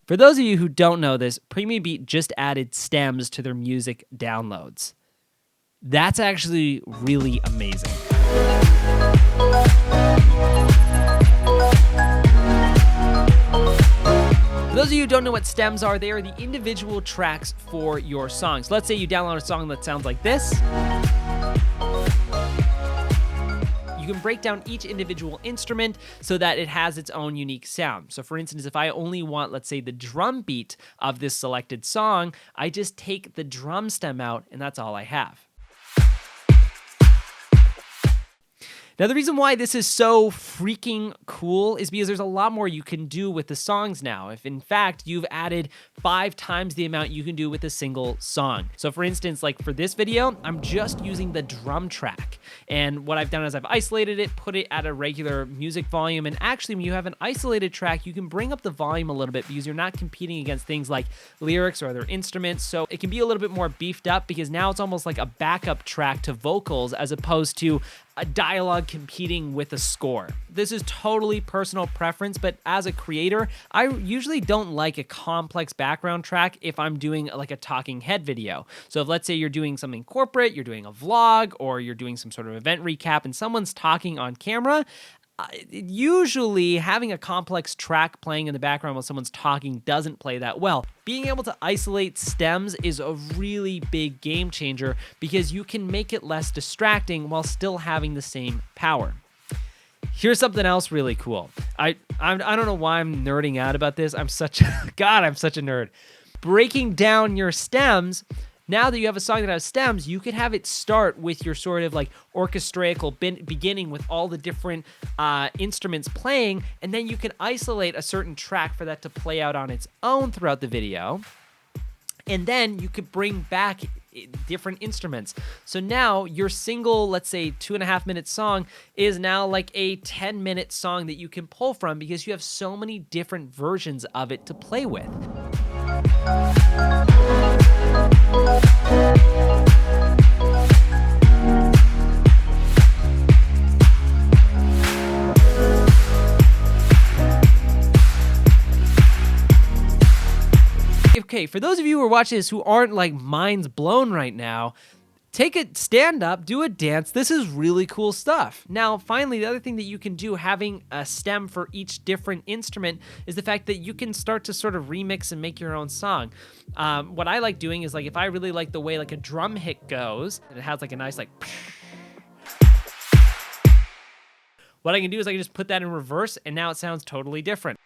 For those of you who don't know this, PremiumBeat just added stems to their music downloads. That's actually really amazing. For those of you who don't know what stems are, they are the individual tracks for your songs. Let's say you download a song that sounds like this. You can break down each individual instrument so that it has its own unique sound. So for instance, if I only want, let's say, the drum beat of this selected song, I just take the drum stem out and that's all I have. Now, the reason why this is so freaking cool is because there's a lot more you can do with the songs now. If in fact you've added 5 times the amount you can do with a single song. So for instance, like for this video, I'm just using the drum track. And what I've done is I've isolated it, put it at a regular music volume. And actually, when you have an isolated track, you can bring up the volume a little bit because you're not competing against things like lyrics or other instruments. So it can be a little bit more beefed up because now it's almost like a backup track to vocals as opposed to a dialogue competing with a score. This is totally personal preference, but as a creator, I usually don't like a complex background track if I'm doing like a talking head video. So if let's say you're doing something corporate, you're doing a vlog, or you're doing some sort of event recap and someone's talking on camera, usually having a complex track playing in the background while someone's talking doesn't play that well. Being able to isolate stems is a really big game changer because you can make it less distracting while still having the same power. Here's something else really cool. I don't know why I'm nerding out about this. I'm such a nerd. Breaking down your stems. Now that you have a song that has stems, you could have it start with your sort of like orchestraical beginning with all the different instruments playing, and then you can isolate a certain track for that to play out on its own throughout the video. And then you could bring back different instruments. So now your single, let's say 2.5-minute song is now like a 10-minute song that you can pull from because you have so many different versions of it to play with. Okay, for those of you who are watching this who aren't like minds blown right now, take a stand up, do a dance. This is really cool stuff. Now, finally, the other thing that you can do having a stem for each different instrument is the fact that you can start to sort of remix and make your own song. What I like doing is like if I really like the way like a drum hit goes, and it has like a nice like what I can do is I can just put that in reverse and now it sounds totally different.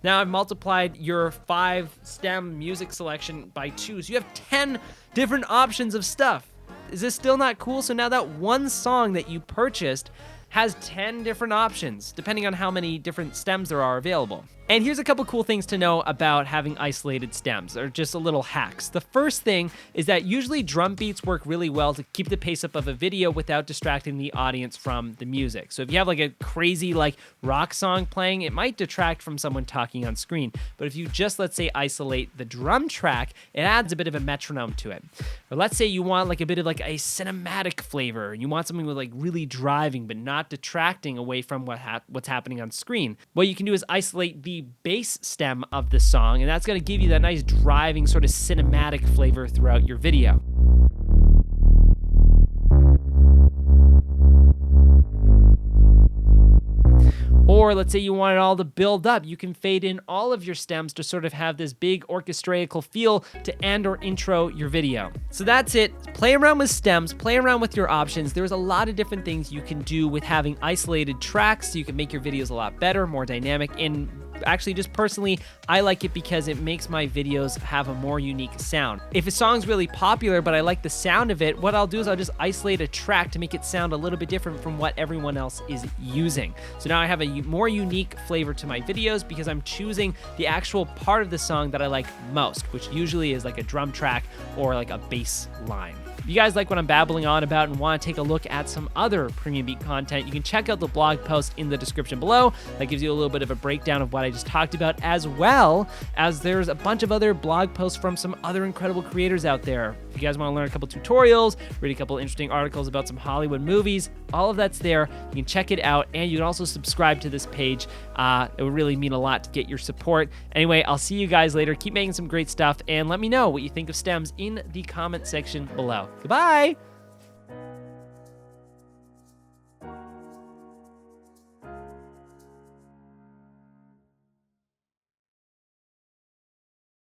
Now I've multiplied your 5-stem music selection by 2, so you have 10 different options of stuff. Is this still not cool? So now that one song that you purchased has 10 different options, depending on how many different stems there are available. And here's a couple cool things to know about having isolated stems, or just a little hacks. The first thing is that usually drum beats work really well to keep the pace up of a video without distracting the audience from the music. So if you have like a crazy like rock song playing, it might detract from someone talking on screen. But if you just, let's say, isolate the drum track, it adds a bit of a metronome to it. Or let's say you want like a bit of like a cinematic flavor, and you want something with like really driving but not detracting away from what's happening on screen. What you can do is isolate the bass stem of the song, and that's going to give you that nice driving sort of cinematic flavor throughout your video. Or let's say you want it all to build up. You can fade in all of your stems to sort of have this big orchestraical feel to end or intro your video. So that's it. Play around with stems, play around with your options. There's a lot of different things you can do with having isolated tracks so you can make your videos a lot better, more dynamic, and actually just personally, I like it because it makes my videos have a more unique sound. If a song's really popular, but I like the sound of it, what I'll do is I'll just isolate a track to make it sound a little bit different from what everyone else is using. So now I have a more unique flavor to my videos because I'm choosing the actual part of the song that I like most, which usually is like a drum track or like a bass line. If you guys like what I'm babbling on about and want to take a look at some other PremiumBeat content, you can check out the blog post in the description below. That gives you a little bit of a breakdown of what I just talked about, as well as there's a bunch of other blog posts from some other incredible creators out there. If you guys want to learn a couple tutorials, read a couple interesting articles about some Hollywood movies, all of that's there. You can check it out, and you can also subscribe to this page. It would really mean a lot to get your support. Anyway, I'll see you guys later. Keep making some great stuff, and let me know what you think of stems in the comment section below. Goodbye!